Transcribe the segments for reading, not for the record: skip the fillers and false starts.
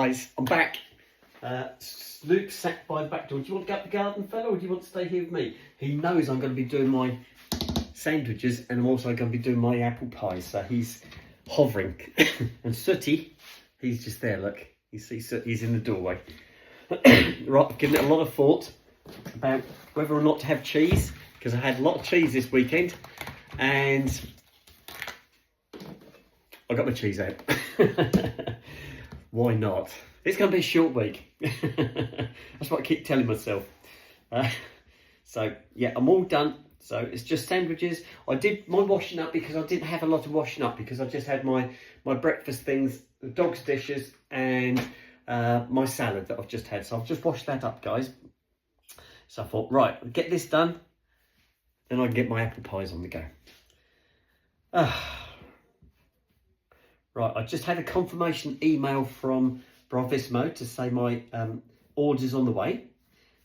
pies. I'm back. Luke sat by the back door. Do you want to go up the garden, fella, or do you want to stay here with me? He knows I'm going to be doing my sandwiches, and I'm also going to be doing my apple pies. So he's hovering. And Sooty, he's just there. Look, you see, he's in the doorway. Right, I've given it a lot of thought about whether or not to have cheese, because I had a lot of cheese this weekend, and I got my cheese out. Why not? It's going to be a short week. That's what I keep telling myself. So yeah, I'm all done. So it's just sandwiches. I did my washing up because I didn't have a lot of washing up, because I just had my breakfast things, the dog's dishes, and my salad that I've just had. So I've just washed that up, guys. So I thought, right, I'll get this done, then I can get my apple pies on the go. Right, I just had a confirmation email from Bravissimo to say my order's on the way.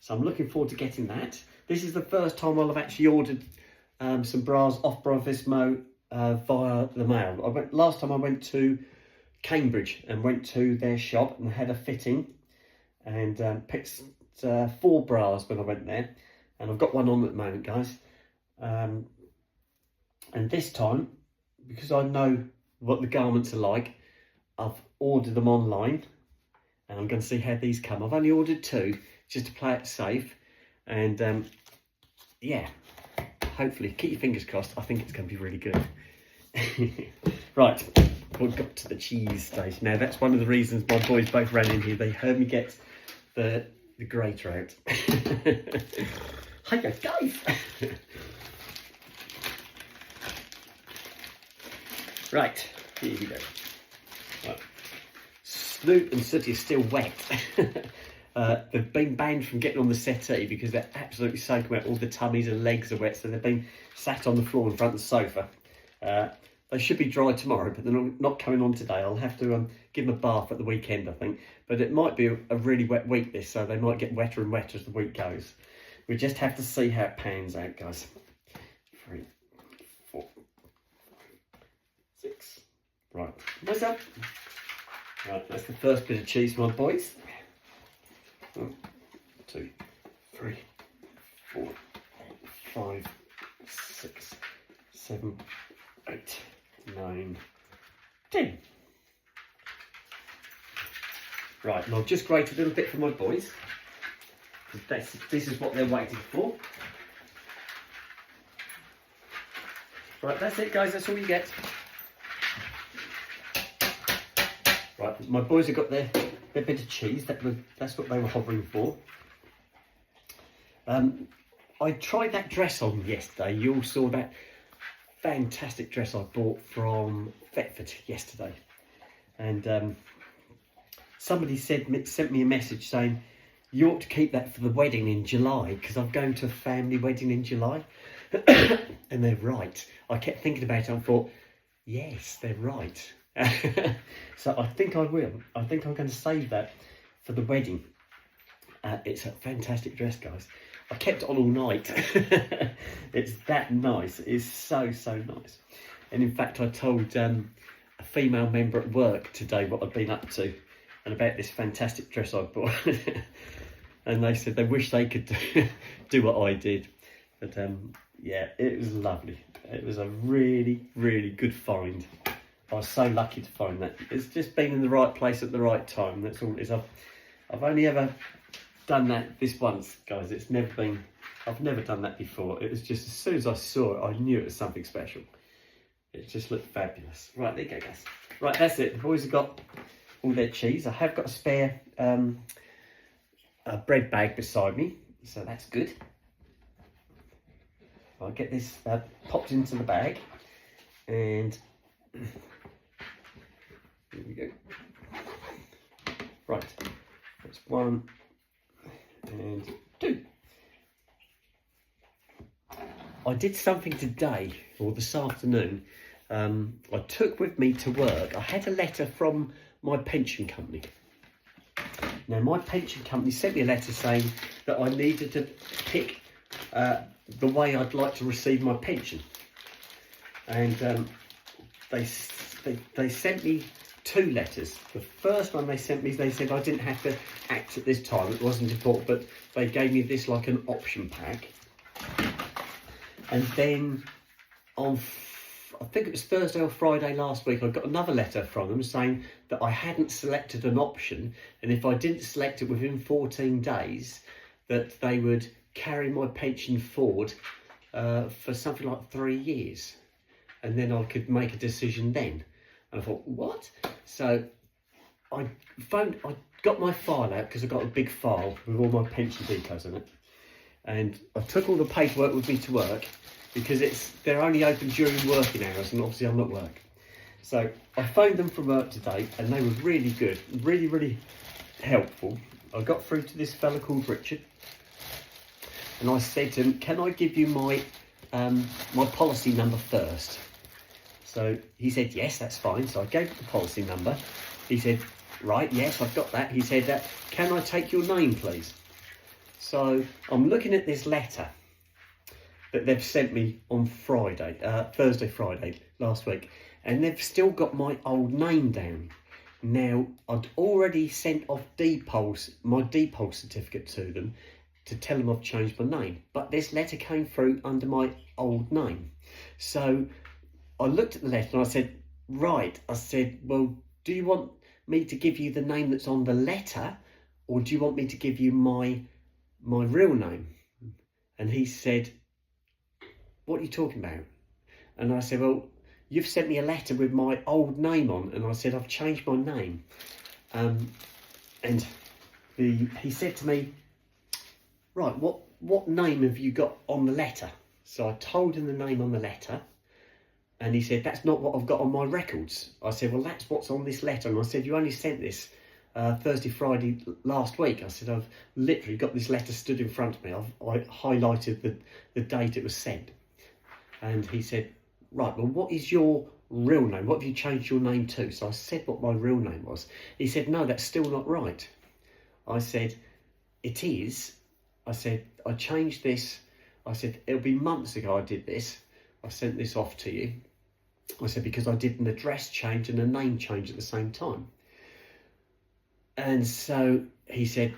So I'm looking forward to getting that. This is the first time I'll have actually ordered some bras off Bravissimo via the mail. Last time I went to Cambridge and went to their shop and had a fitting, and picked 4 bras when I went there, and I've got one on at the moment, guys. And this time, because I know what the garments are like, I've ordered them online, and I'm going to see how these come. I've only ordered 2 just to play it safe, and yeah, hopefully keep your fingers crossed. I think it's going to be really good. Right, we've got to the cheese stage now. That's one of the reasons my boys both ran in here. They heard me get the grater out. Hiya, guys. Right, here we go. Right. Snoop and Sooty are still wet. They've been banned from getting on the settee because they're absolutely soaking wet. All the tummies and legs are wet, so they've been sat on the floor in front of the sofa. They should be dry tomorrow, but they're not coming on today. I'll have to give them a bath at the weekend, I think. But it might be a really wet week, this, so they might get wetter and wetter as the week goes. We just have to see how it pans out, guys. 3, 4, 6. Right, what's up? Right, that's the first bit of cheese, my boys. 1, 2, 3, 4, 5, 6, 7, 8, 9, 10. Right, and I'll just grate a little bit for my boys. This is what they're waiting for. Right, that's it, guys. That's all you get. Right, my boys have got their bit of cheese. That's what they were hovering for. I tried that dress on yesterday. You all saw that fantastic dress I bought from Thetford yesterday, and somebody sent me a message saying you ought to keep that for the wedding in July, because I'm going to a family wedding in July. And they're right. I kept thinking about it and thought, yes, they're right. So I think I will. I think I'm going to save that for the wedding. It's a fantastic dress, guys. I kept it on all night. It's that nice. It's so nice. And in fact, I told a female member at work today what I'd been up to and about this fantastic dress I bought. And they said they wish they could do what I did. But yeah, it was lovely. It was a really good find. I was so lucky to find that. It's just been in the right place at the right time. That's all it is. I've only ever done that this once, guys. I've never done that before. It was just, as soon as I saw it, I knew it was something special. It just looked fabulous. Right, there you go, guys. Right, that's it. The boys have got all their cheese. I have got a spare a bread bag beside me, so that's good. I'll get this popped into the bag, and here we go. Right, that's 1 and 2. I did something today, or this afternoon, I took with me to work. I had a letter from my pension company. Now, my pension company sent me a letter saying that I needed to pick the way I'd like to receive my pension. And they sent me 2 letters. The first one they sent me, they said I didn't have to act at this time, it wasn't important, but they gave me this like an option pack. And then on, I think it was Thursday or Friday last week, I got another letter from them saying that I hadn't selected an option, and if I didn't select it within 14 days, that they would carry my pension forward for something like 3 years, and then I could make a decision then. And I thought, what? So I got my file out, because I got a big file with all my pension details in it, and I took all the paperwork with me to work, because they're only open during working hours, and obviously I'm at work. So I phoned them from work today, and they were really good, really helpful. I got through to this fella called Richard, and I said to him, can I give you my my policy number first? So he said, yes, that's fine. So I gave him the policy number. He said, right, yes, I've got that. He said, can I take your name, please? So I'm looking at this letter that they've sent me on Friday, Thursday, Friday, last week. And they've still got my old name down. Now, I'd already sent off my DPOL certificate to them to tell them I've changed my name. But this letter came through under my old name. So I looked at the letter and I said, right, I said, well, do you want me to give you the name that's on the letter, or do you want me to give you my real name? And he said, what are you talking about? And I said, well, you've sent me a letter with my old name on, and I said, I've changed my name. And he said to me, right, what name have you got on the letter? So I told him the name on the letter, and he said, that's not what I've got on my records. I said, well, that's what's on this letter. And I said, you only sent this Thursday, Friday last week. I said, I've literally got this letter stood in front of me. I highlighted the date it was sent. And he said, right, well, what is your real name? What have you changed your name to? So I said what my real name was. He said, no, that's still not right. I said, it is. I said, I changed this. I said, it'll be months ago I did this. I sent this off to you. I said, because I did an address change and a name change at the same time. And so he said,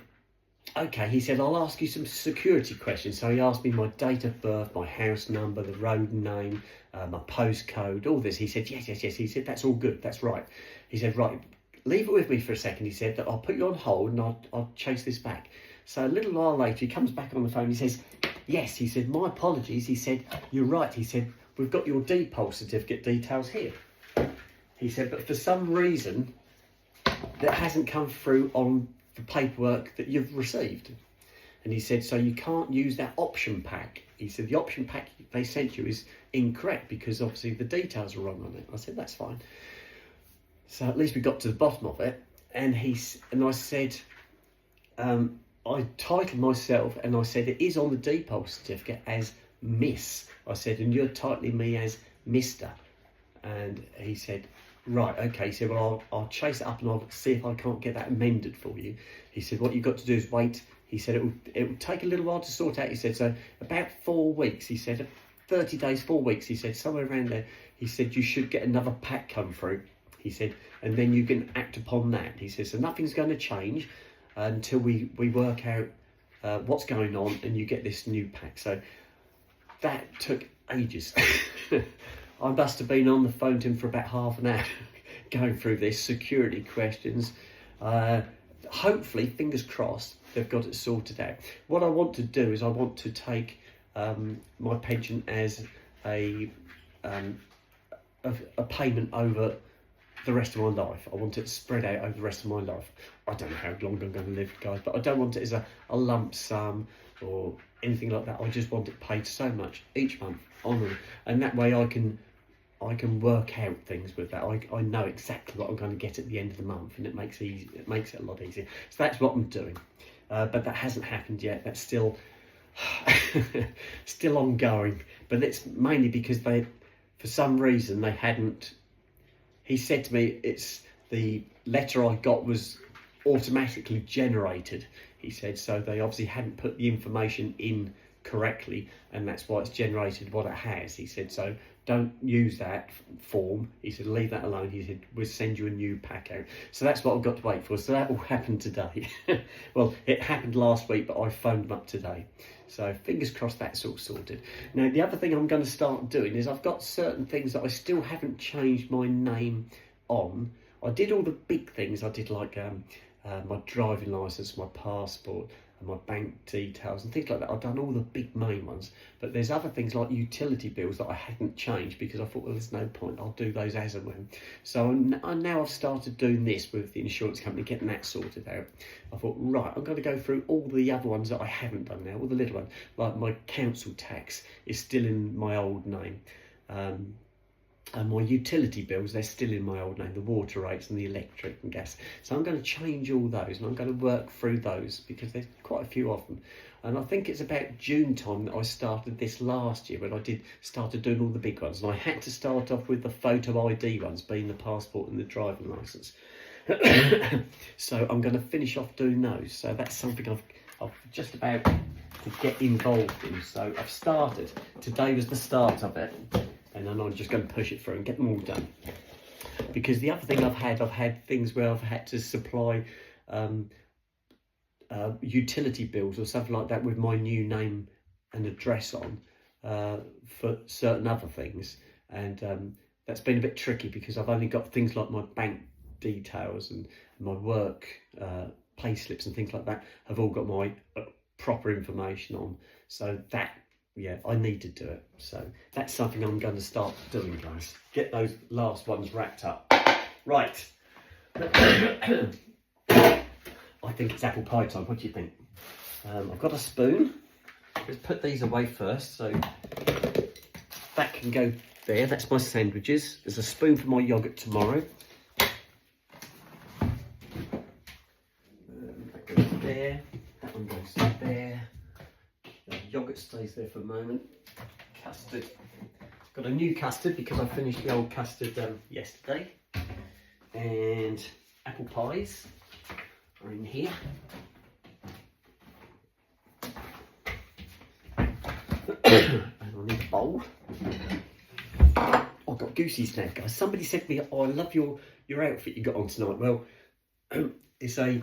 okay, he said, I'll ask you some security questions. So he asked me my date of birth, my house number, the road name, my postcode, all this. He said, yes. He said, that's all good, that's right. He said, right, leave it with me for a second. He said, that I'll put you on hold and I'll chase this back. So a little while later, he comes back on the phone. He says, yes, he said, my apologies. He said, you're right. He said, we've got your DPOL certificate details here. He said, but for some reason, that hasn't come through on the paperwork that you've received. And he said, so you can't use that option pack. He said, the option pack they sent you is incorrect because obviously the details are wrong on it. I said, that's fine. So at least we got to the bottom of it. And I said, I titled myself and I said, it is on the DPOL certificate as Miss. I said, and you're titling me as Mr. And he said, right, okay. He said, well, I'll chase it up and I'll see if I can't get that amended for you. He said, what you've got to do is wait. He said, it will take a little while to sort out. He said, so about 4 weeks. He said, 30 days, 4 weeks. He said, somewhere around there. He said, you should get another pack come through. He said, and then you can act upon that. He said, so nothing's going to change until we work out what's going on and you get this new pack. So that took ages. I must have been on the phone to him for about half an hour going through this, security questions. Hopefully, fingers crossed, they've got it sorted out. What I want to do is I want to take my pension as a payment over the rest of my life. I want it spread out over the rest of my life. I don't know how long I'm going to live, guys, but I don't want it as a lump sum or anything like that. I just want it paid so much each month on, and that way I can work out things with that. I know exactly what I'm going to get at the end of the month, and it makes it a lot easier. So that's what I'm doing, but that hasn't happened yet. That's still still ongoing. But it's mainly because for some reason they hadn't. He said to me, it's the letter I got was automatically generated. He said, so they obviously hadn't put the information in correctly, and that's why it's generated what it has. He said, so don't use that form. He said, leave that alone. He said, we'll send you a new pack out. So that's what I've got to wait for. So that will happen today. Well, it happened last week, but I phoned them up today. So fingers crossed that's all sorted. Now, the other thing I'm going to start doing is I've got certain things that I still haven't changed my name on. I did all the big things. I did like my driving licence, my passport, and my bank details and things like that. I've done all the big main ones, but there's other things like utility bills that I hadn't changed because I thought, well, there's no point, I'll do those as and when. So now I've started doing this with the insurance company, getting that sorted out. I thought, right, I'm going to go through all the other ones that I haven't done now, all the little ones, like my council tax is still in my old name. And my utility bills, they're still in my old name, the water rates and the electric and gas. So I'm going to change all those and I'm going to work through those because there's quite a few of them. And I think it's about June time that I started this last year when I started doing all the big ones. And I had to start off with the photo ID ones, being the passport and the driving licence. So I'm going to finish off doing those. So that's something I've just about to get involved in. So I've started. Today was the start of it. And then I'm just going to push it through and get them all done. Because the other thing I've had things where I've had to supply utility bills or something like that with my new name and address on for certain other things. And that's been a bit tricky because I've only got things like my bank details and my work pay slips and things like that have all got my proper information on. So that, yeah, I need to do it. So that's something I'm going to start doing, guys. Get those last ones wrapped up. Right. I think it's apple pie time. What do you think? I've got a spoon. Let's put these away first. So that can go there. That's my sandwiches. There's a spoon for my yoghurt tomorrow. That goes there. That one goes there. Yoghurt stays there for a moment. Custard. Got a new custard because I finished the old custard yesterday. And apple pies are in here. And I need a bowl. I've got goosies now, guys. Somebody said to me, oh, I love your outfit you got on tonight. Well, it's a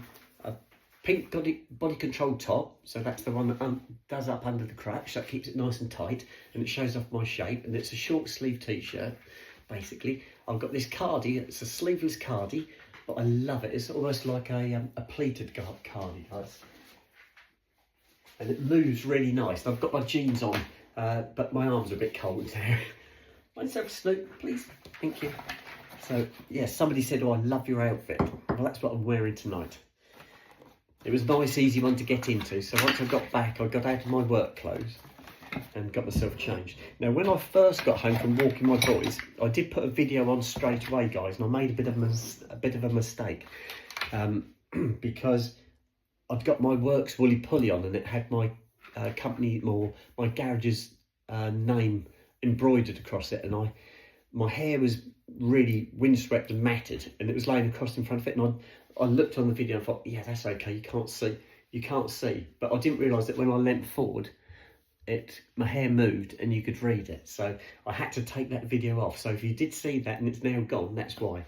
pink body control top, so that's the one that does up under the crotch, so it keeps it nice and tight, and it shows off my shape, and it's a short sleeve t-shirt, basically. I've got this cardie, it's a sleeveless cardie, but I love it. It's almost like a pleated cardie, guys. And it moves really nice. I've got my jeans on, but my arms are a bit cold now. Mind yourself, Snoop, please. Thank you. So, yeah, somebody said, oh, I love your outfit. Well, that's what I'm wearing tonight. It was a nice, easy one to get into. So once I got back, I got out of my work clothes and got myself changed. Now, when I first got home from walking my boys, I did put a video on straight away, guys, and I made a bit of a mistake because I'd got my Works Woolly Pulley on, and it had my company, or my garage's name embroidered across it, and my hair was really windswept and matted, and it was laying across in front of it, and I looked on the video and thought, yeah, that's okay, you can't see. But I didn't realise that when I leant forward, my hair moved and you could read it. So I had to take that video off. So if you did see that and it's now gone, that's why.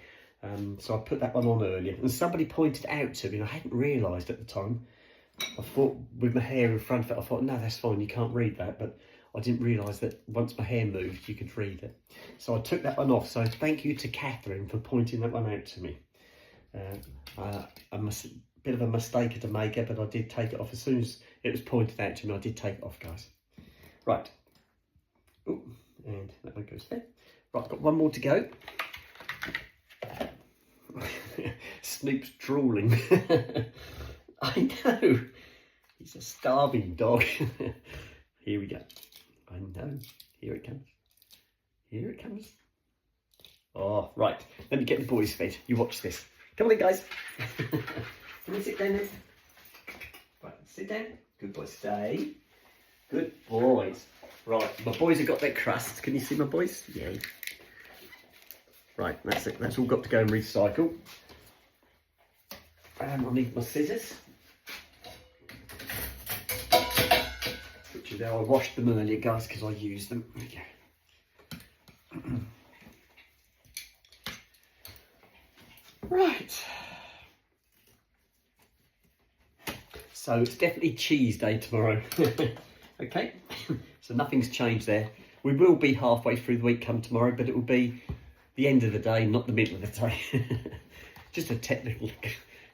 So I put that one on earlier. And somebody pointed out to me, and I hadn't realised at the time. I thought with my hair in front of it, I thought, no, that's fine, you can't read that. But I didn't realise that once my hair moved, you could read it. So I took that one off. So thank you to Catherine for pointing that one out to me. A bit of a mistake to make it, but I did take it off as soon as it was pointed out to me. I did take it off, guys. Right. Ooh, and that one goes there. Right, I've got one more to go. Snoop's drooling. I know. He's a starving dog. Here we go. I know. Here it comes. Here it comes. Oh, right. Let me get the boys fed. You watch this. Come on in, guys. Can we sit down then? Right, sit down. Good boy, stay. Good boys. Right, my boys have got their crusts. Can you see my boys? Yeah. Right, that's it. That's all got to go and recycle. And I need my scissors. Which is how I washed them earlier, guys, because I used them. There we go. So it's definitely cheese day tomorrow. Okay, so nothing's changed there. We will be halfway through the week come tomorrow, but it will be the end of the day, not the middle of the day. Just a technical,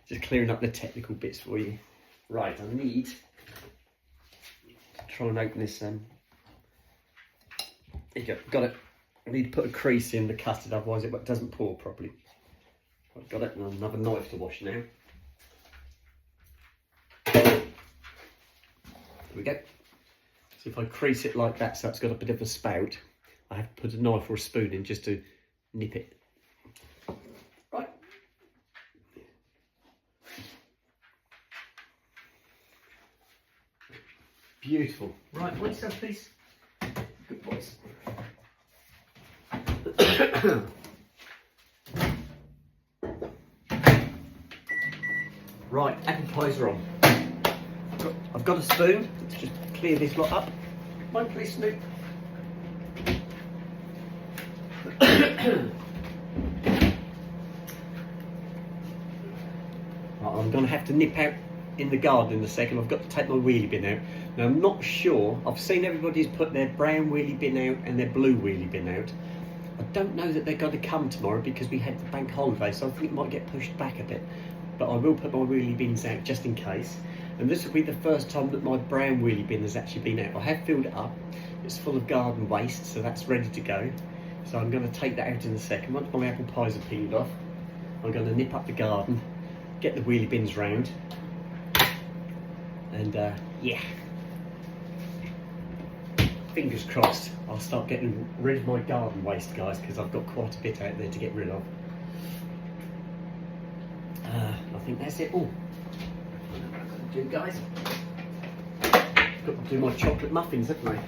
just clearing up the technical bits for you. Right, I need to try and open this. There you go, got it. I need to put a crease in the custard, otherwise it doesn't pour properly. I've got it, and another knife to wash now. There we go. So if I crease it like that, so it's got a bit of a spout, I have to put a knife or a spoon in just to nip it. Right. Beautiful. Right, what's that piece? Good boys. Right, apple pies are on. I've got a spoon. Let's just clear this lot up. Mind please, Snoop. I'm going to have to nip out in the garden in a second. I've got to take my wheelie bin out. Now I'm not sure. I've seen everybody's put their brown wheelie bin out and their blue wheelie bin out. I don't know that they're going to come tomorrow because we had the bank holiday, so I think it might get pushed back a bit. But I will put my wheelie bins out just in case. And this will be the first time that my brown wheelie bin has actually been out. I have filled it up. It's full of garden waste, so that's ready to go. So I'm going to take that out in a second. Once my apple pies are peeled off, I'm going to nip up the garden, get the wheelie bins round, and yeah, fingers crossed I'll start getting rid of my garden waste, guys, because I've got quite a bit out there to get rid of. I think that's it all. Do, guys. Got to do my chocolate muffins, haven't I?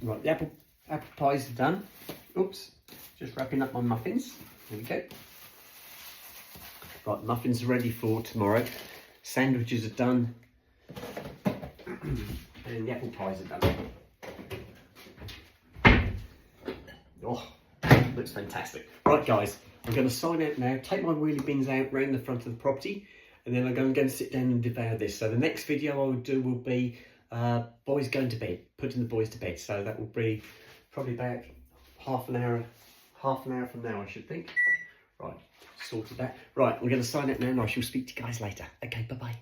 Right, the apple pies are done. Oops, just wrapping up my muffins. There we go. Right, muffins are ready for tomorrow. Sandwiches are done. And the apple pies are done. Oh, looks fantastic. Right, guys, I'm going to sign out now, take my wheelie bins out round the front of the property, and then I'm going to sit down and devour this. So the next video I will do will be boys going to bed, putting the boys to bed. So that will be probably about half an hour from now, I should think. Right, sorted that. Right, we're going to sign out now and I shall speak to you guys later. Okay, bye-bye.